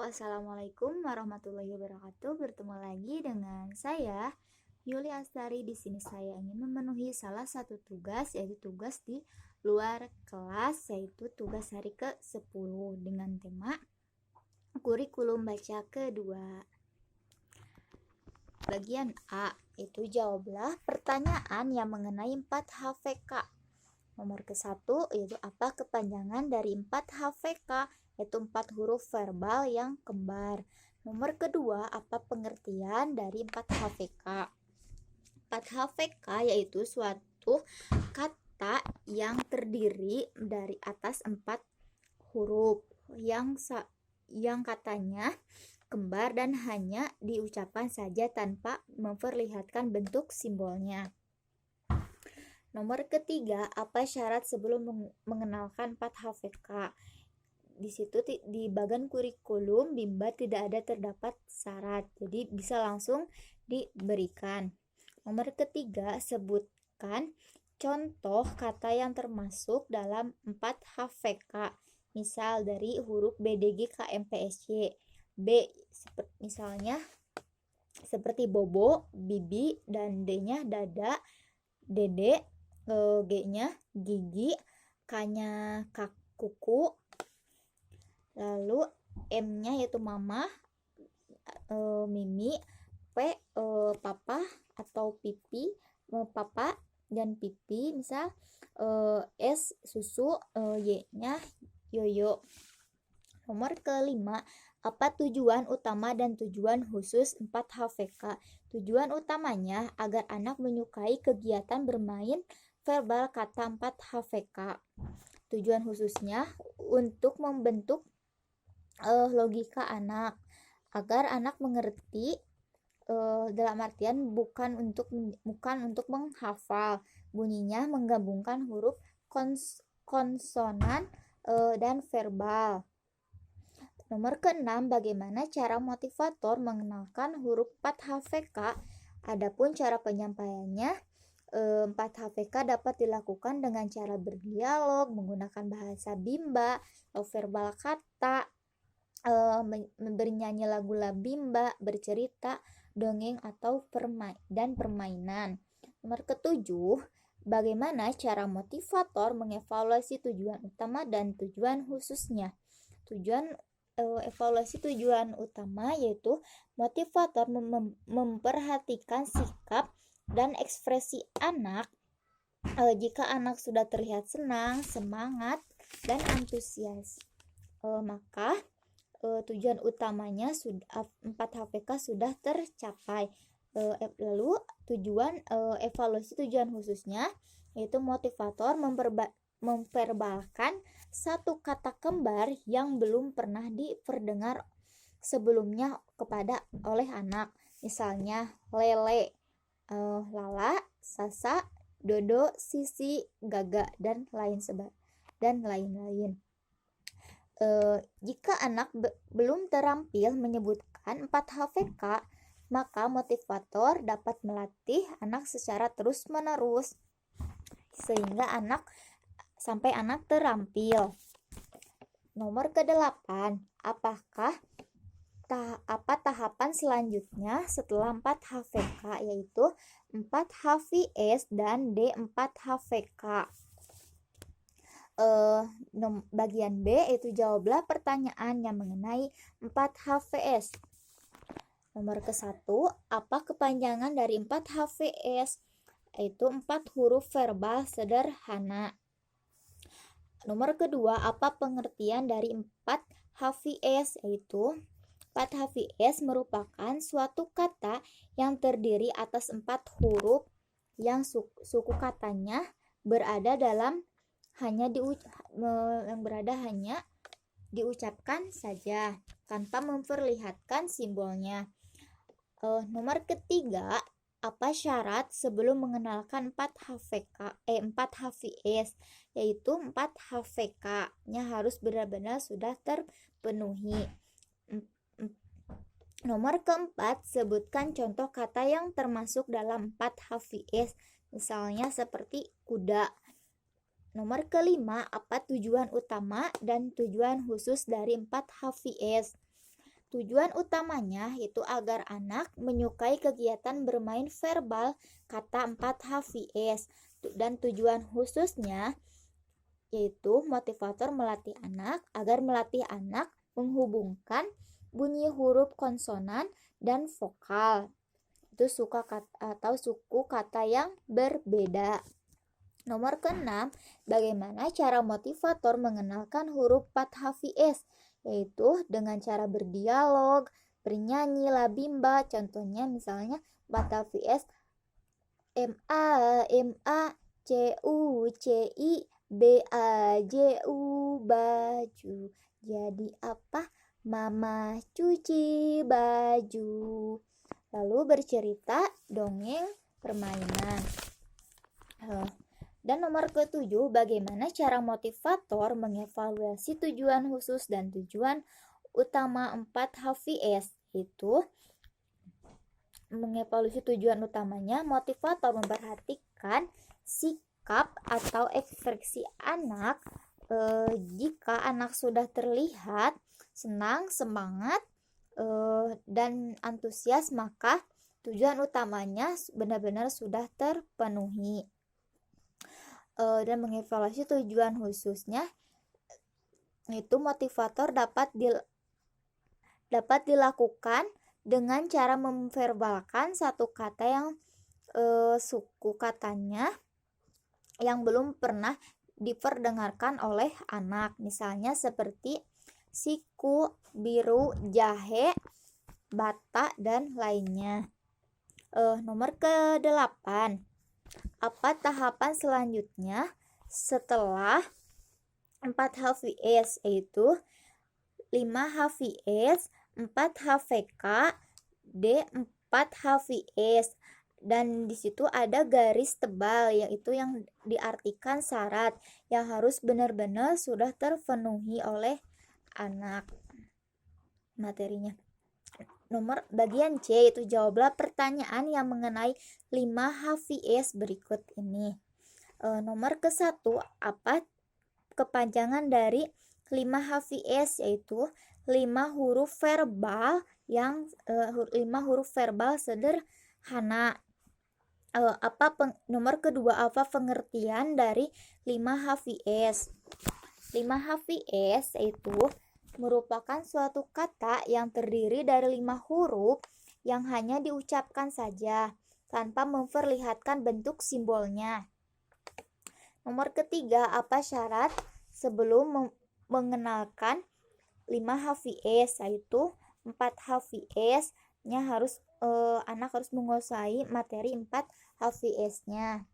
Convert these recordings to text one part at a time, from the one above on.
Assalamualaikum warahmatullahi wabarakatuh. Bertemu lagi dengan saya, Yuli Astari. Di sini saya ingin memenuhi salah satu tugas, yaitu tugas di luar kelas, yaitu tugas hari ke-10 dengan tema kurikulum baca kedua. Bagian A, itu jawablah pertanyaan yang mengenai 4 HVK. Nomor ke-1 yaitu apa kepanjangan dari 4 HVK, yaitu 4 huruf verbal yang kembar. Nomor kedua, apa pengertian dari 4 HVK? 4 HVK yaitu suatu kata yang terdiri dari atas 4 huruf yang katanya kembar dan hanya diucapkan saja tanpa memperlihatkan bentuk simbolnya. Nomor ketiga, apa syarat sebelum mengenalkan 4 HVK? Di situ di bagian kurikulum Bimba tidak ada terdapat syarat, jadi bisa langsung diberikan. Nomor ketiga, sebutkan contoh kata yang termasuk dalam 4 HVK. Misal dari huruf BDG KMPSY. B misalnya seperti bobo, bibi, dan D-nya dada, dede, G-nya gigi, K-nya kuku, lalu M-nya yaitu mama, mimi, P papa atau pipi, papa dan pipi, misal S susu, Y-nya yoyo. Nomor kelima, apa tujuan utama dan tujuan khusus 4 HVK? Tujuan utamanya agar anak menyukai kegiatan bermain verbal kata 4 HVK. Tujuan khususnya untuk membentuk logika anak, agar anak mengerti, dalam artian bukan untuk menghafal. Bunyinya menggabungkan huruf konsonan dan verbal. Nomor ke-6, bagaimana cara motivator mengenalkan huruf 4 HVK? Adapun cara penyampaiannya, 4 HVK dapat dilakukan dengan cara berdialog, menggunakan bahasa Bimba, verbal kata, bernyanyi lagu-lagu Bimba, bercerita, dongeng atau permainan. Nomor ke-7, bagaimana cara motivator mengevaluasi tujuan utama dan tujuan khususnya? Evaluasi tujuan utama yaitu motivator memperhatikan sikap dan ekspresi anak. Jika anak sudah terlihat senang, semangat, dan antusias, maka tujuan utamanya 4 HVK sudah tercapai. Lalu evaluasi tujuan khususnya yaitu motivator memverbalkan satu kata kembar yang belum pernah diperdengar sebelumnya oleh anak. Misalnya lele, lala, sasa, dodo, sisi, gaga, dan lain-lain. Jika anak belum terampil menyebutkan 4 HVK, maka motivator dapat melatih anak secara terus-menerus sehingga sampai anak terampil. Nomor ke-8, apa tahapan selanjutnya setelah 4 HVK, yaitu 4 HVS dan D4 HVK. Bagian B, itu jawablah pertanyaan yang mengenai 4 HVS. Nomor ke-1, apa kepanjangan dari 4 HVS? Yaitu 4 huruf verbal sederhana. Nomor kedua, apa pengertian dari 4 HVS? Yaitu 4 HVS merupakan suatu kata yang terdiri atas 4 huruf yang suku katanya berada hanya diucapkan saja tanpa memperlihatkan simbolnya. Nomor ketiga, apa syarat sebelum mengenalkan 4 HVS? Yaitu 4 HVK-nya harus benar-benar sudah terpenuhi. Nomor keempat, sebutkan contoh kata yang termasuk dalam 4 HVS, misalnya seperti kuda. Nomor kelima, apa tujuan utama dan tujuan khusus dari 4 HVS? Tujuan utamanya itu agar anak menyukai kegiatan bermain verbal kata 4HVS, dan tujuan khususnya yaitu motivator melatih anak agar melatih anak menghubungkan bunyi huruf konsonan dan vokal. Itu suku kata yang berbeda. Nomor ke-6, bagaimana cara motivator mengenalkan huruf 4HVS, yaitu dengan cara berdialog, bernyanyi, labimba. Contohnya misalnya 4HVS MACUCI baju. Jadi apa? Mama cuci baju. Lalu bercerita dongeng permainan. Dan nomor ke-7, bagaimana cara motivator mengevaluasi tujuan khusus dan tujuan utama 4HVS. Itu mengevaluasi tujuan utamanya, motivator memperhatikan sikap atau ekspresi anak. Jika anak sudah terlihat senang, semangat, dan antusias, maka tujuan utamanya benar-benar sudah terpenuhi. Dan mengevaluasi tujuan khususnya, itu motivator dapat dilakukan dengan cara memverbalkan satu kata yang suku katanya yang belum pernah diperdengarkan oleh anak. Misalnya seperti siku, biru, jahe, bata, dan lainnya. Nomor ke-8, apa tahapan selanjutnya setelah 4HVS, yaitu 5HVS, 4HVK, D4HVS. Dan di situ ada garis tebal, yaitu yang diartikan syarat yang harus benar-benar sudah terpenuhi oleh anak materinya. Nomor bagian C, itu jawablah pertanyaan yang mengenai 5HVS berikut ini. Nomor ke-1, apa kepanjangan dari 5HVS, yaitu 5 huruf verbal yang 5 huruf verbal sederhana. Nomor kedua, apa pengertian dari 5HVS? 5HVS itu merupakan suatu kata yang terdiri dari 5 huruf yang hanya diucapkan saja tanpa memperlihatkan bentuk simbolnya. Nomor ketiga, apa syarat sebelum mengenalkan 5HVS, yaitu 4HVS-nya anak harus menguasai materi 4HVS-nya.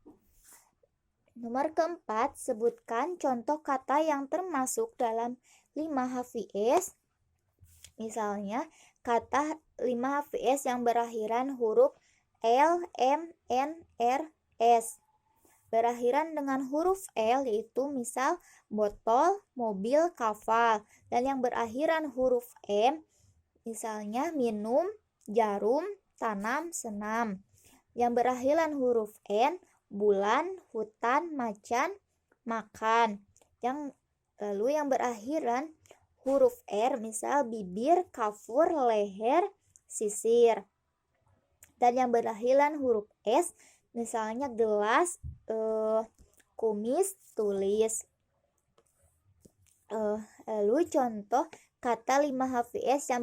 Nomor keempat, sebutkan contoh kata yang termasuk dalam 5HVS. Misalnya, kata 5HVS yang berakhiran huruf L, M, N, R, S. Berakhiran dengan huruf L yaitu misal botol, mobil, kapal. Dan yang berakhiran huruf M misalnya minum, jarum, tanam, senam. Yang berakhiran huruf N, bulan, hutan, macan, makan. Lalu yang berakhiran huruf R misal bibir, kafur, leher, sisir. Dan yang berakhiran huruf S misalnya gelas, kumis, tulis. Lalu contoh kata 5HVS yang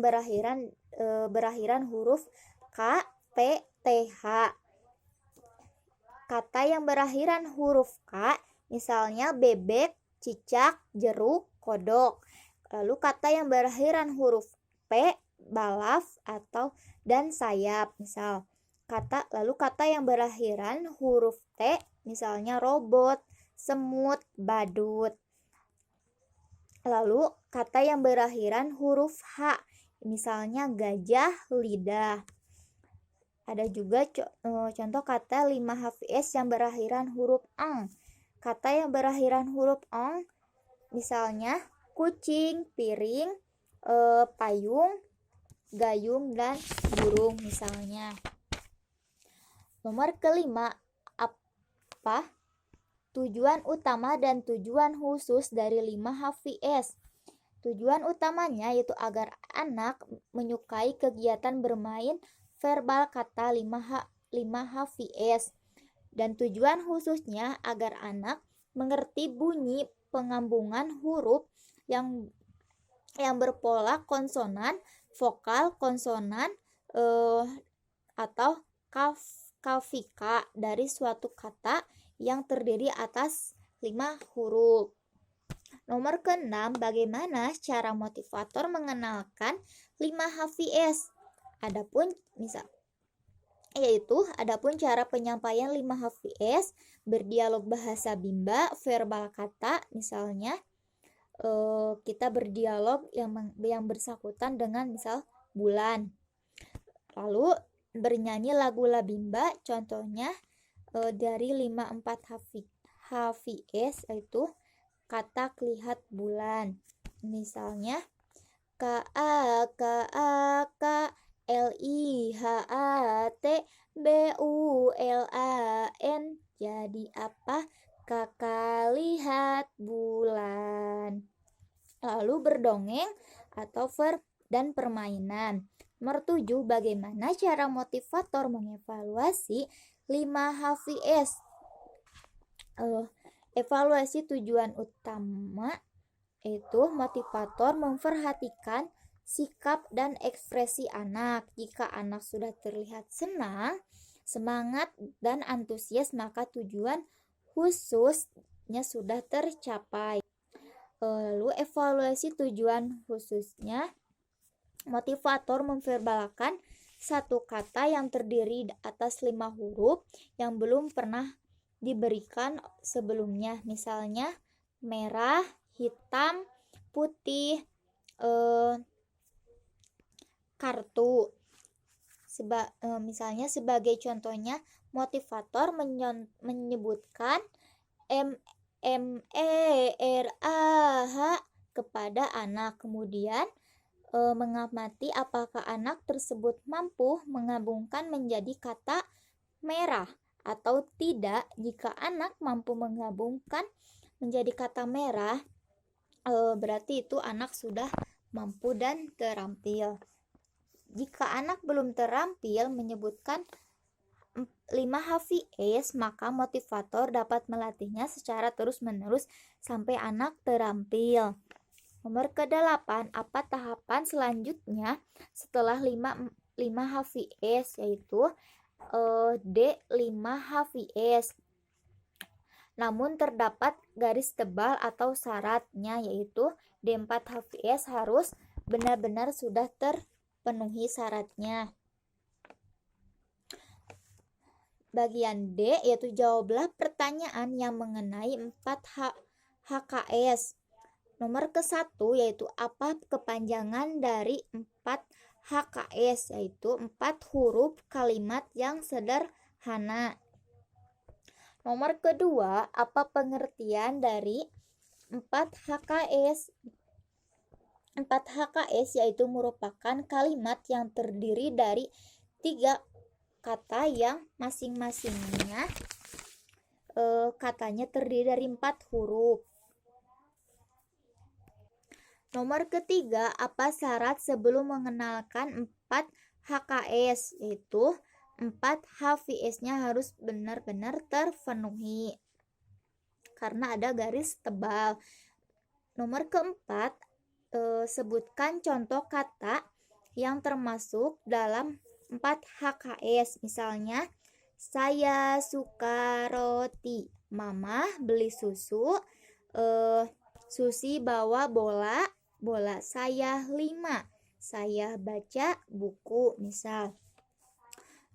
berakhiran huruf K, P, TH. Kata yang berakhiran huruf K misalnya bebek, cicak, jeruk, kodok. Lalu kata yang berakhiran huruf P, balaf dan sayap misal. Lalu kata yang berakhiran huruf T misalnya robot, semut, badut. Lalu kata yang berakhiran huruf H misalnya gajah, lidah. Ada juga contoh kata 5HVS yang berakhiran huruf eng. Kata yang berakhiran huruf eng misalnya kucing, piring, payung, gayung, dan burung misalnya. Nomor kelima, apa tujuan utama dan tujuan khusus dari 5HVS? Tujuan utamanya yaitu agar anak menyukai kegiatan bermain verbal kata 5H5S, dan tujuan khususnya agar anak mengerti bunyi pengambungan huruf yang berpola konsonan, vokal, konsonan, atau kafika dari suatu kata yang terdiri atas 5 huruf. Nomor ke-6, bagaimana cara motivator mengenalkan 5HVS? Adapun cara penyampaian 5HVS, berdialog bahasa Bimba, verbal kata, misalnya kita berdialog yang bersangkutan dengan misal bulan. Lalu bernyanyi lagu Labimba, contohnya dari 54HVS yaitu kata lihat bulan. Misalnya KAKAKLIHATBULAN. Jadi apa? Kakak lihat bulan. Lalu berdongeng atau verb dan permainan. Nomor 7, bagaimana cara motivator mengevaluasi 5HVS? Evaluasi tujuan utama itu motivator memperhatikan sikap dan ekspresi anak. Jika anak sudah terlihat senang, semangat, dan antusias, maka tujuan khususnya sudah tercapai. Lalu evaluasi tujuan khususnya, motivator memverbalkan satu kata yang terdiri atas 5 huruf yang belum pernah diberikan sebelumnya, misalnya merah, hitam, putih, kartu. Misalnya sebagai contohnya, motivator menyebutkan MERAH kepada anak, kemudian mengamati apakah anak tersebut mampu menggabungkan menjadi kata merah atau tidak. Jika anak mampu menggabungkan menjadi kata merah, berarti itu anak sudah mampu dan terampil. Jika anak belum terampil menyebutkan 5HVS, maka motivator dapat melatihnya secara terus-menerus sampai anak terampil. Nomor ke-8, apa tahapan selanjutnya setelah 5HVS, yaitu D5HVS. Namun terdapat garis tebal atau syaratnya, yaitu D4HVS harus benar-benar sudah terpenuhi syaratnya. Bagian D yaitu jawablah pertanyaan yang mengenai 4 HKS. Nomor ke-1 yaitu apa kepanjangan dari 4 HKS, yaitu 4 huruf kalimat yang sederhana. Nomor kedua, apa pengertian dari 4 HKS? 4 HKS yaitu merupakan kalimat yang terdiri dari 3 kata yang masing-masingnya katanya terdiri dari 4 huruf. Nomor ketiga, apa syarat sebelum mengenalkan 4 HKS? Yaitu 4 HVS-nya harus benar-benar terpenuhi karena ada garis tebal. Nomor keempat, sebutkan contoh kata yang termasuk dalam 4 HKS. Misalnya, saya suka roti, mama beli susu, Susi bawa bola, saya 5, saya baca buku, misal.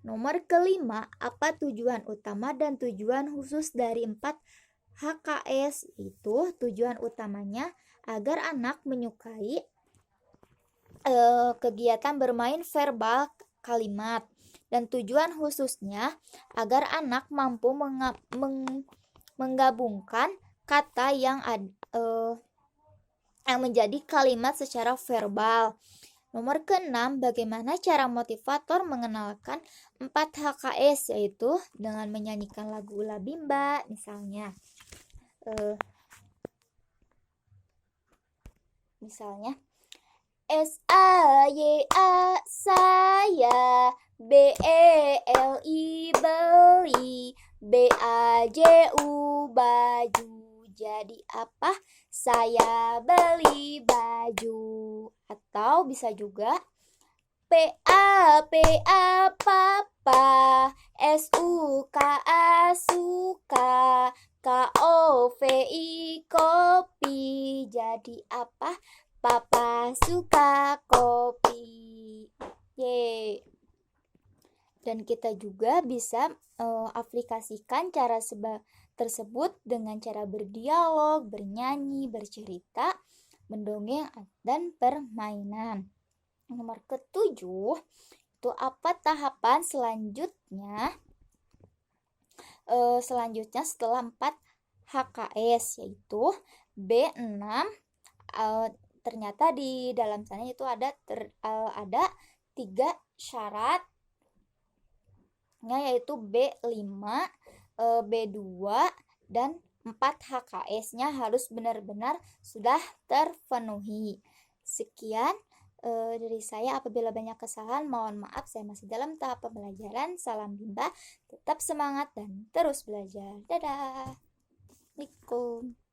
Nomor kelima, apa tujuan utama dan tujuan khusus dari 4 HKS? Itu tujuan utamanya agar anak menyukai kegiatan bermain verbal kalimat, dan tujuan khususnya agar anak mampu menggabungkan kata yang menjadi kalimat secara verbal. Nomor ke-6, bagaimana cara motivator mengenalkan 4 HKS? Yaitu dengan menyanyikan lagu Labimba, misalnya. Misalnya S-A-Y-A saya, B-E-L-I beli, B-A-J-U baju. Jadi apa? Saya beli baju. Atau bisa juga P-A-P-A papa, S-U-K-A suka, K-O-V-I kopi. Jadi apa? Papa suka kopi. Yeay. Dan kita juga bisa aplikasikan cara tersebut dengan cara berdialog, bernyanyi, bercerita, mendongeng, dan permainan. Nomor ketujuh, itu apa tahapan selanjutnya? Selanjutnya setelah 4 HKS, yaitu B6. Ternyata di dalam sana itu ada 3 syaratnya, yaitu B5, B2, dan 4 HKS-nya harus benar-benar sudah terpenuhi. Sekian dari saya. Apabila banyak kesalahan, mohon maaf, saya masih dalam tahap pembelajaran. Salam Bimba, tetap semangat dan terus belajar. Dadah. Assalamualaikum.